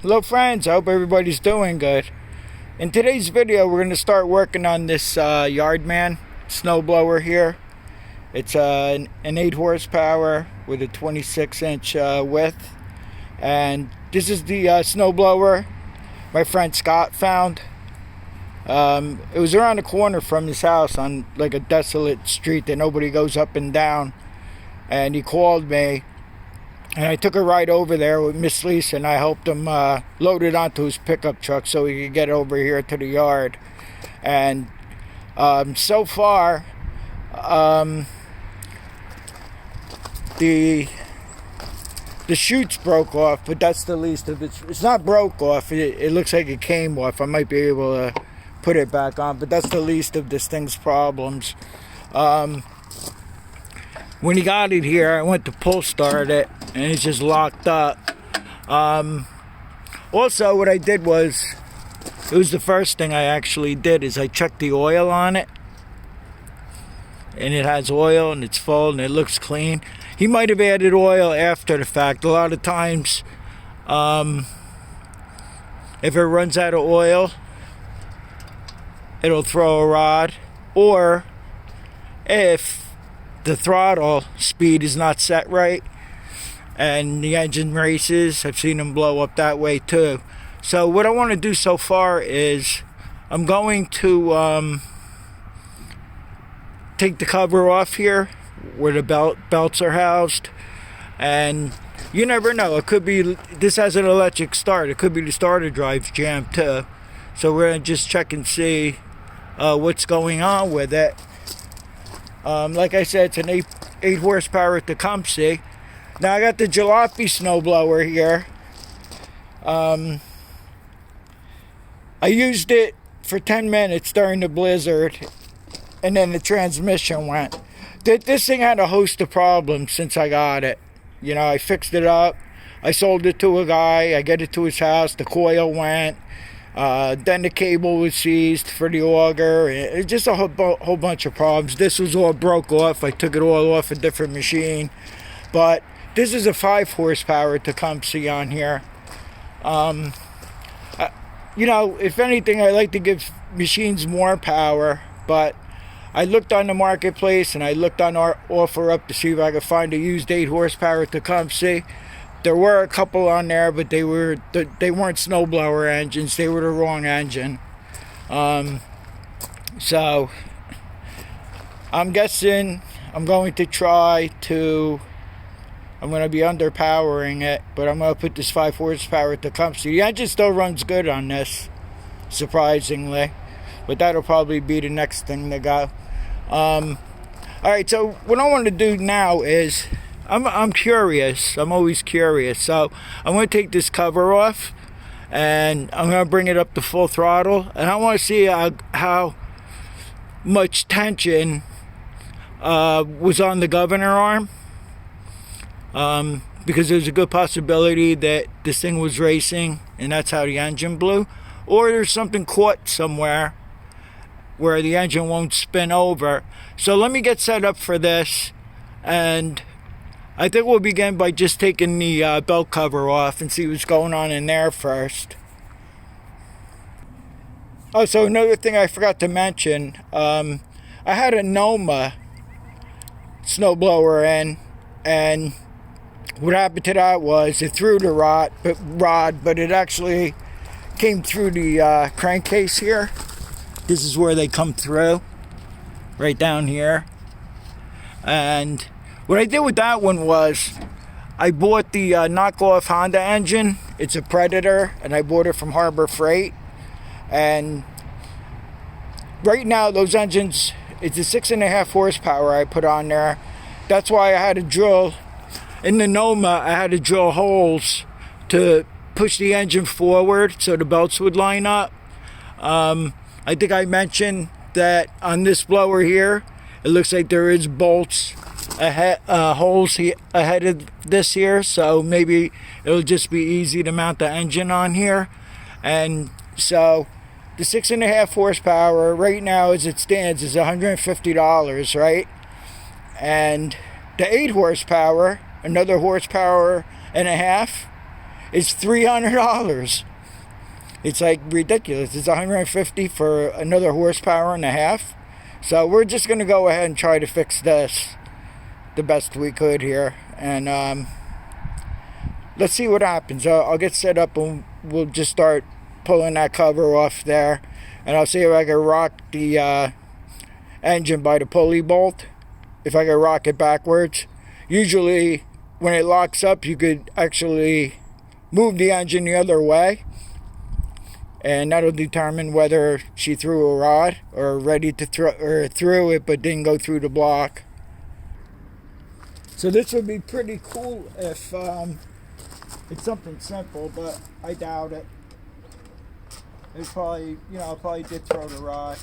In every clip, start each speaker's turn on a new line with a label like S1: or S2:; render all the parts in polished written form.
S1: Hello friends, I hope everybody's doing good. In today's video we're going to start working on this Yardman snowblower here. It's an 8 horsepower with a 26-inch width, and this is the snowblower my friend Scott found. It was around the corner from his house on like a desolate street that nobody goes up and down, and he called me. And I took a ride over there with Miss Lisa, and I helped him load it onto his pickup truck so he could get over here to the yard. And so far, the chutes broke off, but that's the least of it. It's not broke off. It looks like it came off. I might be able to put it back on, but that's the least of this thing's problems. When he got it here, I went to pull start it, and it's just locked up. Also, what I did was, it was the first thing I actually did, is I checked the oil on it. And it has oil, and it's full, and it looks clean. He might have added oil after the fact. A lot of times, if it runs out of oil, it'll throw a rod. Or if the throttle speed is not set right and the engine races, I've seen them blow up that way too. So what I want to do so far is I'm going to take the cover off here where the belts are housed, and you never know, it could be, this has an electric start, it could be the starter drive's jammed too. So we're going to just check and see what's going on with it. Like I said, it's an 8 horsepower Tecumseh. Now I got the Jalopy snowblower here. I used it for 10 minutes during the blizzard, and then the transmission went. This thing had a host of problems since I got it. You know, I fixed it up. I sold it to a guy. I get it to his house. The coil went. Then the cable was seized for the auger. It's just a whole bunch of problems. This was all broke off. I took it all off a different machine. But this is a 5 horsepower Tecumseh on here. You know, if anything, I like to give machines more power. But I looked on the marketplace, and I looked on our OfferUp to see if I could find a used 8 horsepower Tecumseh. There were a couple on there, but they weren't snowblower engines. They were the wrong engine. So I'm guessing I'm going to be underpowering it, but I'm going to put this 5 horsepower Tecumseh. The engine still runs good on this, surprisingly, but that'll probably be the next thing to go. Alright, so what I want to do now is, I'm curious. I'm always curious. So I'm going to take this cover off, and I'm going to bring it up to full throttle, and I want to see how much tension was on the governor arm, because there's a good possibility that this thing was racing and that's how the engine blew, or there's something caught somewhere where the engine won't spin over. So let me get set up for this, and I think we'll begin by just taking the belt cover off and see what's going on in there first. Oh, so another thing I forgot to mention, I had a Noma snowblower in, and what happened to that was it threw the rod, but it actually came through the crankcase here. This is where they come through, right down here. And what I did with that one was I bought the knockoff Honda engine. It's a Predator, and I bought it from Harbor Freight. And right now those engines, it's a 6.5 horsepower I put on there. That's why I had to drill, in the Noma, I had to drill holes to push the engine forward so the belts would line up. I think I mentioned that on this blower here, it looks like there is bolts ahead, holes ahead of this here, so maybe it'll just be easy to mount the engine on here. And so the 6.5 horsepower right now as it stands is $150, right? And the 8 horsepower, another horsepower and a half, is $300. It's like ridiculous. It's $150 for another horsepower and a half. So we're just going to go ahead and try to fix this the best we could here. And let's see what happens. I'll get set up and we'll just start pulling that cover off there. And I'll see if I can rock the engine by the pulley bolt. If I can rock it backwards. Usually when it locks up, you could actually move the engine the other way. And that'll determine whether she threw a rod or ready to threw it but didn't go through the block. So this would be pretty cool if it's something simple, but I doubt it. It's probably, probably did throw the rod.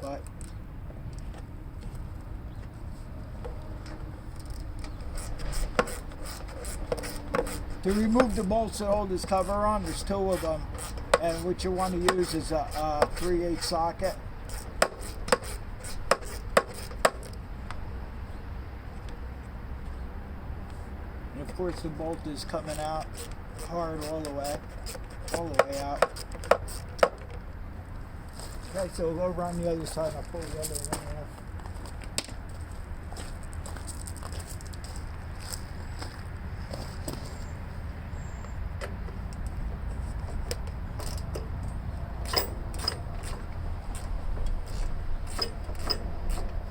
S1: But to remove the bolts that hold this cover on, there's two of them. And what you want to use is a 3/8 socket. And of course the bolt is coming out hard all the way out. Okay, so we'll go around the other side and I'll pull the other one off.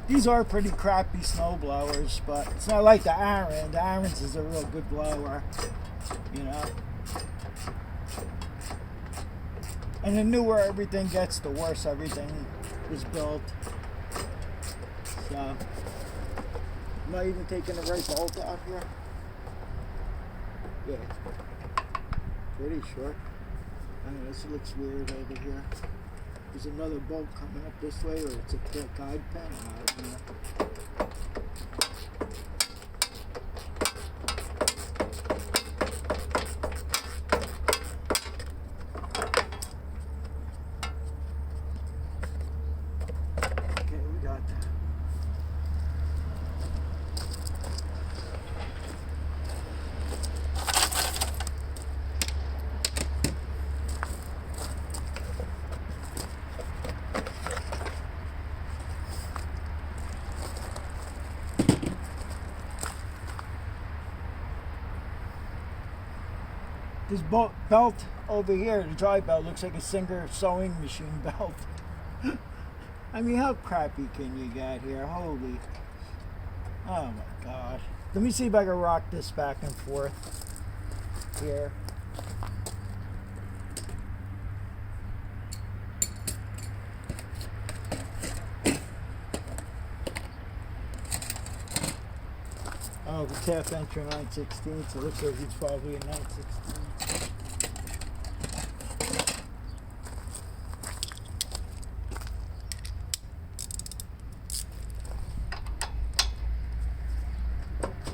S1: These are pretty crappy snow blowers, but it's not like the Aaron. The Aaron's is a real good blower, And the newer everything gets, the worse everything is built. So, I'm not even taking the right bolt out here. Yeah, pretty short. I mean, this looks weird over here. There's another bolt coming up this way, or it's a guide pin. I don't know. Okay, we got that. This belt over here, the dry belt, looks like a Singer sewing machine belt. I mean, how crappy can you get here? Holy. Oh my God. Let me see if I can rock this back and forth here. Oh, it's half inch or 9/16, so it looks like it's probably a 9/16.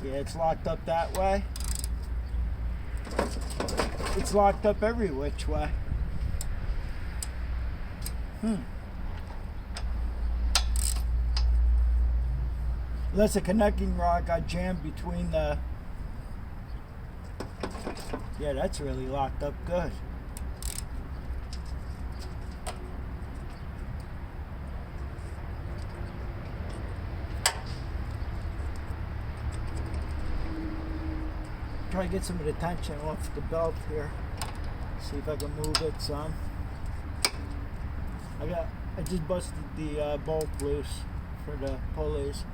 S1: Yeah, it's locked up that way. It's locked up every which way. Unless a connecting rod got jammed between the... Yeah, that's really locked up good. Try to get some of the tension off the belt here. See if I can move it some. I just busted the bolt loose for the pulleys.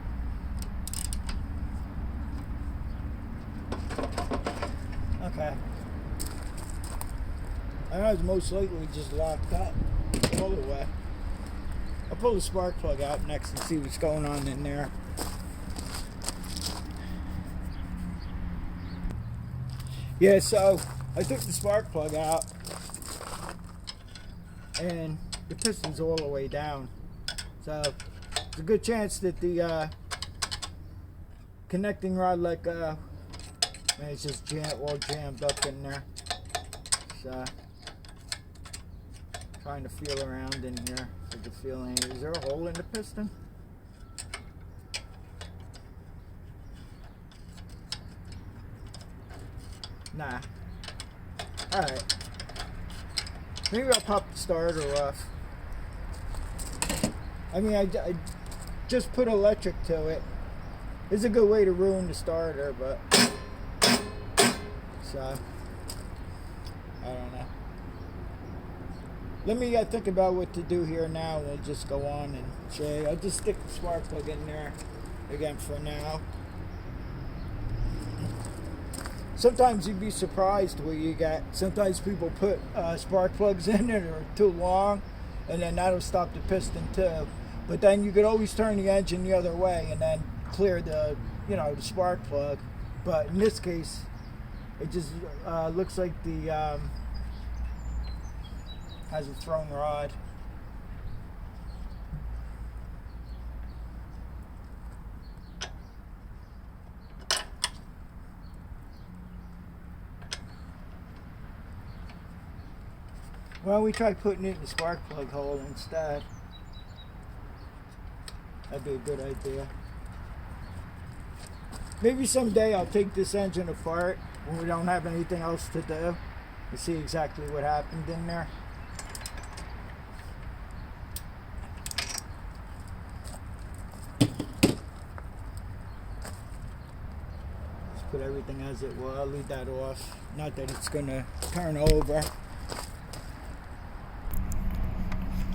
S1: Okay. I know it's most likely just locked up all the way. I'll pull the spark plug out next and see what's going on in there. Yeah, so I took the spark plug out and the piston's all the way down. So there's a good chance that the connecting rod let go. And it's just all jammed up in there. So trying to feel around in here. I can feel any. Is there a hole in the piston? Nah. Alright. Maybe I'll pop the starter off. I mean, I just put electric to it. It's a good way to ruin the starter, but... So... I don't know. Let me think about what to do here now. We'll just go on and show you. I'll just stick the spark plug in there again for now. Sometimes you'd be surprised what you get. Sometimes people put spark plugs in that are too long, and then that'll stop the piston too. But then you could always turn the engine the other way and then clear the, the spark plug. But in this case, it just looks like the has a thrown rod. Well, we try putting it in the spark plug hole instead. That'd be a good idea. Maybe someday I'll take this engine apart when we don't have anything else to do and see exactly what happened in there. Just put everything as it was. I'll leave that off. Not that it's gonna turn over.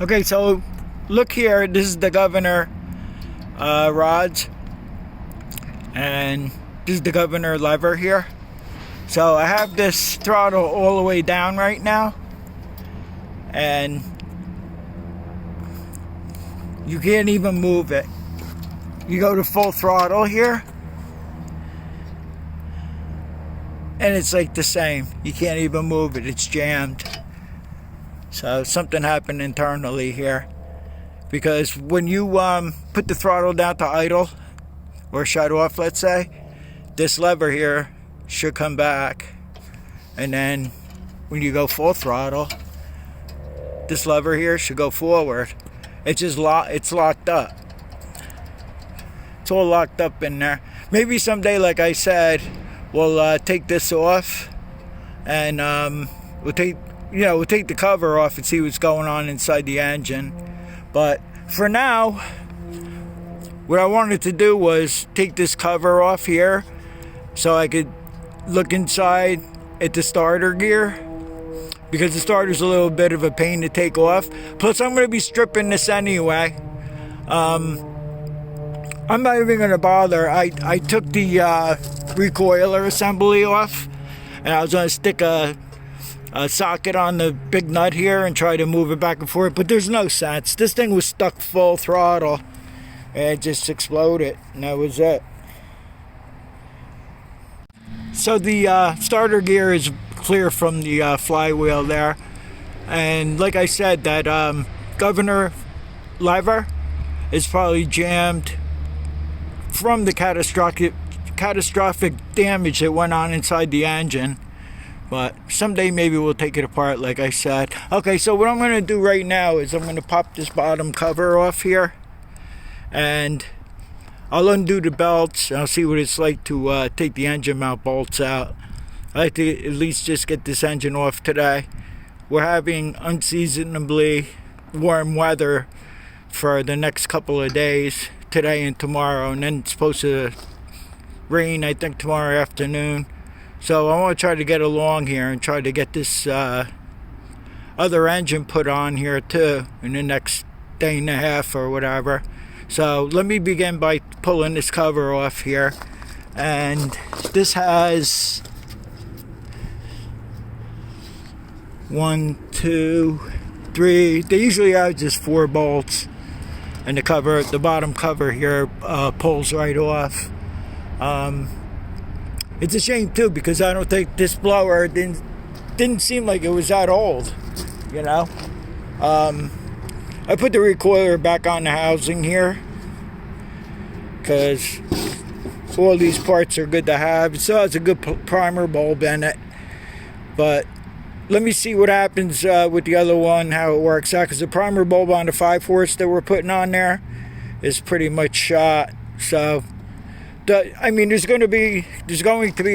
S1: Okay, so look here. This is the governor rods, and this is the governor lever here. So I have this throttle all the way down right now, and you can't even move it. You go to full throttle here, and it's like the same. You can't even move it. It's jammed. So something happened internally here, because when you put the throttle down to idle or shut off, let's say, this lever here should come back, and then when you go full throttle, this lever here should go forward. It's just it's locked up. It's all locked up in there. Maybe someday, like I said, we'll take this off, and we'll take the cover off and see what's going on inside the engine. But for now, what I wanted to do was take this cover off here so I could look inside at the starter gear, because the starter's a little bit of a pain to take off. Plus, I'm going to be stripping this anyway. I'm not even going to bother. I took the recoiler assembly off, and I was going to stick a socket on the big nut here and try to move it back and forth, but there's no sense. This thing was stuck full throttle and it just exploded, and that was it. So the starter gear is clear from the flywheel there, and like I said, that governor lever is probably jammed from the catastrophic damage that went on inside the engine. But someday maybe we'll take it apart, like I said. Okay, so what I'm going to do right now is I'm going to pop this bottom cover off here, and I'll undo the belts, and I'll see what it's like to take the engine mount bolts out. I like to at least just get this engine off today. We're having unseasonably warm weather for the next couple of days, today and tomorrow, and then it's supposed to rain, I think, tomorrow afternoon. So I want to try to get along here and try to get this other engine put on here too in the next day and a half or whatever. So let me begin by pulling this cover off here. And this has 1, 2, 3. They usually have just 4 bolts. And the bottom cover here pulls right off. It's a shame too, because I don't think this blower didn't seem like it was that old, I put the recoiler back on the housing here because all these parts are good to have. It still has a good primer bulb in it, but let me see what happens with the other one, how it works out, because the primer bulb on the 5/4 that we're putting on there is pretty much shot. So there's going to be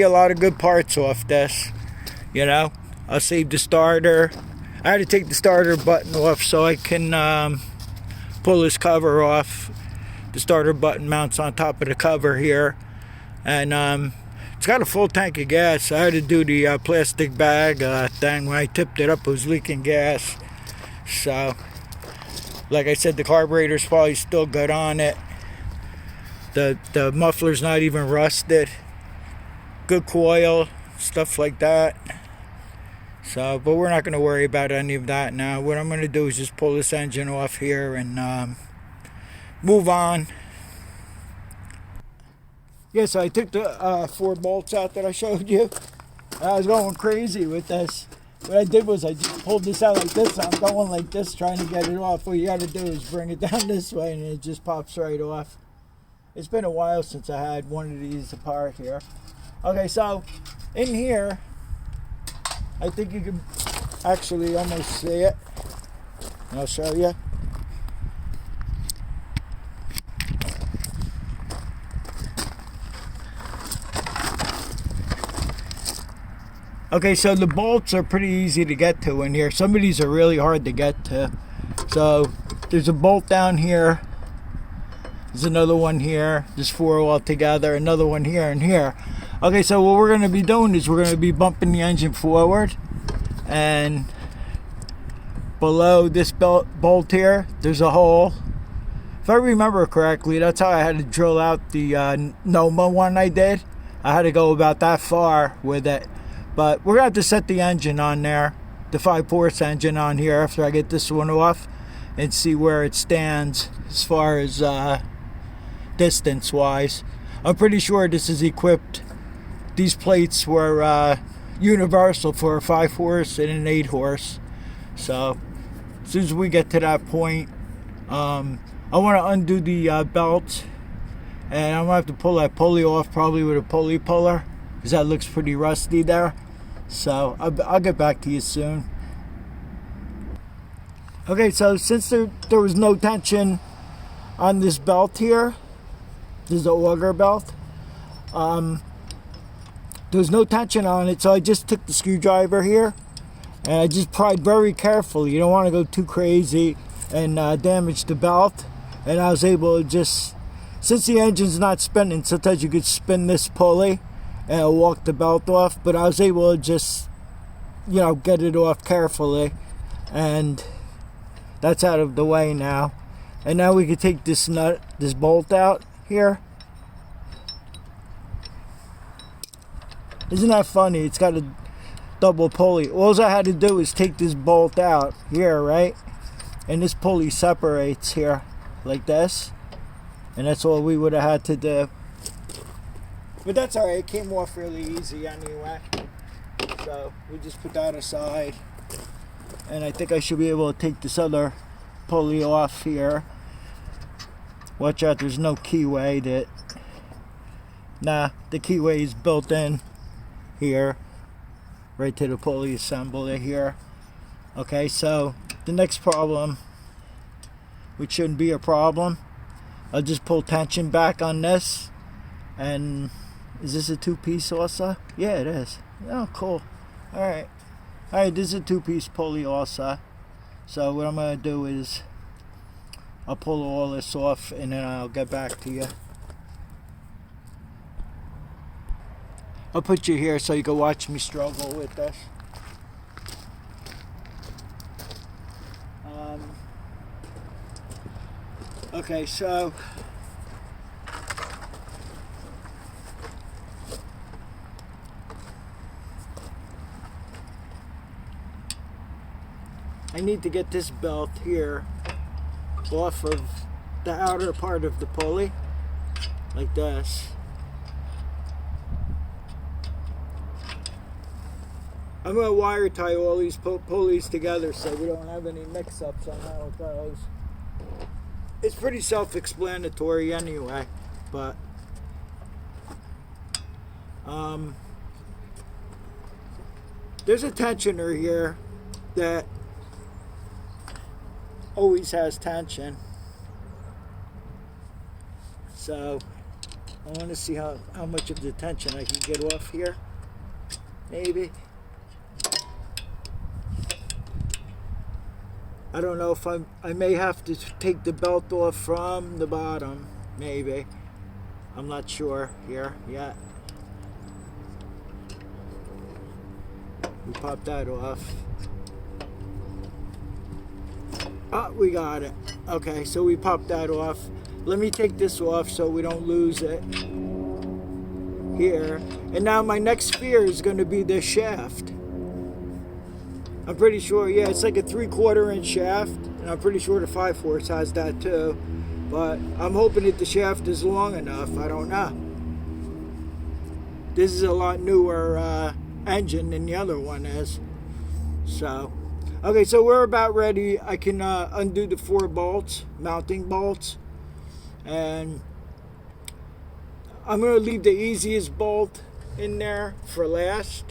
S1: a lot of good parts off this. You know, I'll save the starter. I had to take the starter button off so I can pull this cover off. The starter button mounts on top of the cover here, and it's got a full tank of gas. I had to do the plastic bag thing. When I tipped it up, it was leaking gas. So, like I said, the carburetor's probably still good on it. The muffler's not even rusted. Good coil, stuff like that. So, but we're not going to worry about any of that now. What I'm going to do is just pull this engine off here and move on. Yeah, so I took the 4 bolts out that I showed you. I was going crazy with this. What I did was I just pulled this out like this. I'm going like this, trying to get it off. What you got to do is bring it down this way, and it just pops right off. It's been a while since I had one of these apart here. Okay, so in here, I think you can actually almost see it. I'll show you. Okay, so the bolts are pretty easy to get to in here. Some of these are really hard to get to. So there's a bolt down here. There's another one here. There's 4 all together. Another one here and here. Okay, so what we're going to be doing is we're going to be bumping the engine forward. And below this bolt here, there's a hole. If I remember correctly, that's how I had to drill out the Noma one I did. I had to go about that far with it. But we're going to have to set the engine on there, the 5-ports engine on here after I get this one off, and see where it stands as far as distance-wise. I'm pretty sure this is equipped. These plates were universal for a 5-horse and an 8-horse. So as soon as we get to that point, I want to undo the belt, and I'm going to have to pull that pulley off probably with a pulley puller, because that looks pretty rusty there. So I'll get back to you soon. Okay, so since there was no tension on this belt here, this is the Auger belt, there was no tension on it, so I just took the screwdriver here and I just pried very carefully. You don't want to go too crazy and damage the belt. And I was able to just, since the engine's not spinning, sometimes you could spin this pulley and it'll walk the belt off, but I was able to just, you know, get it off carefully, and that's out of the way now. And now we can take this bolt out here. Isn't that funny? It's got a double pulley. All I had to do is take this bolt out here, right? And this pulley separates here like this, and that's all we would have had to do. But that's alright, it came off really easy anyway. So we just put that aside. And I think I should be able to take this other pulley off here. Watch out, there's no keyway nah, the keyway is built in here, right to the pulley assembly here. Okay, so the next problem, which shouldn't be a problem, I'll just pull tension back on this, and is this a 2-piece also? Yeah, it is. Oh, cool. Alright, this is a 2-piece pulley also. So what I'm going to do is I'll pull all this off and then I'll get back to you. I'll put you here so you can watch me struggle with this. Okay, so I need to get this belt here off of the outer part of the pulley, like this. I'm going to wire tie all these pulleys together so we don't have any mix-ups on how it goes. It's pretty self-explanatory anyway, but there's a tensioner here that always has tension. So I want to see how much of the tension I can get off here. Maybe. I don't know if I may have to take the belt off from the bottom, maybe. I'm not sure here yet. We pop that off. Oh, we got it. Okay, so we popped that off. Let me take this off so we don't lose it here. And now my next fear is going to be this shaft. I'm pretty sure, yeah, it's like a 3/4 inch shaft, and I'm pretty sure the 5/4 has that too. But I'm hoping that the shaft is long enough. I don't know. This is a lot newer engine than the other one is. So, okay, so we're about ready. I can undo the 4 bolts, mounting bolts, and I'm going to leave the easiest bolt in there for last,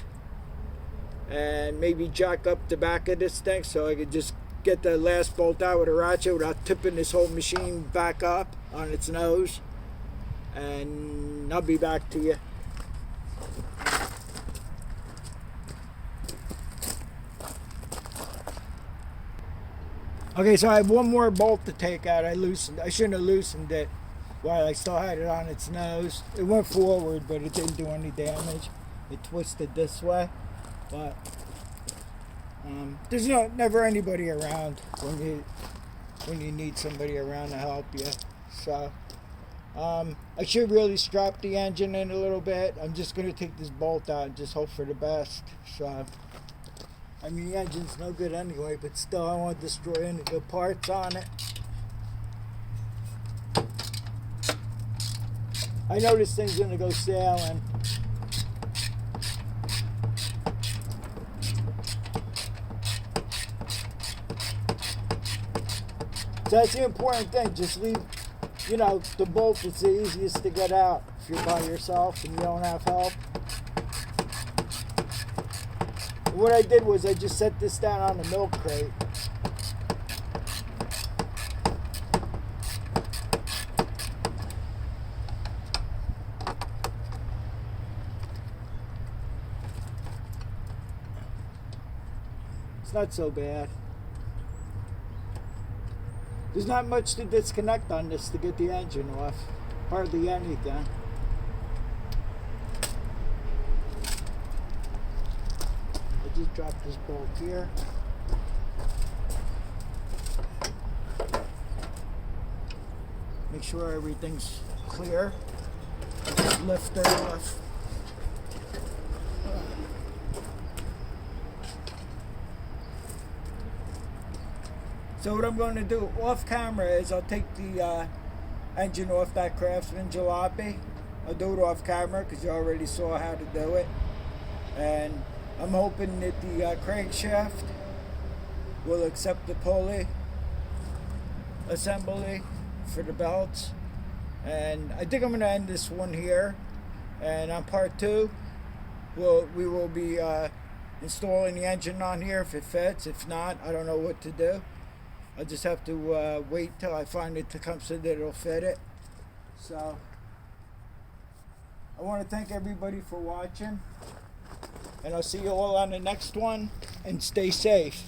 S1: and maybe jack up the back of this thing so I could just get the last bolt out with a ratchet without tipping this whole machine back up on its nose. And I'll be back to you. Okay, so I have one more bolt to take out. I shouldn't have loosened it while I still had it on its nose. It went forward, but it didn't do any damage. It twisted this way, but there's never anybody around when you need somebody around to help you. So I should really strap the engine in a little bit. I'm just going to take this bolt out and just hope for the best. So I mean, the engine's no good anyway, but still I want to destroy any good parts on it. I know this thing's going to go sailing. So that's the important thing. Just leave, the bolt is the easiest to get out if you're by yourself and you don't have help. And what I did was I just set this down on the milk crate. It's not so bad. There's not much to disconnect on this to get the engine off. Hardly anything. I just dropped this bolt here. Make sure everything's clear. Just lift it off. So what I'm going to do off camera is I'll take the engine off that Craftsman jalopy. I'll do it off camera because you already saw how to do it. And I'm hoping that the crankshaft will accept the pulley assembly for the belts. And I think I'm going to end this one here. And on part 2, we will be installing the engine on here if it fits. If not, I don't know what to do. I just have to wait till I find it to come so that it'll fit it. So I want to thank everybody for watching, and I'll see you all on the next one, and stay safe.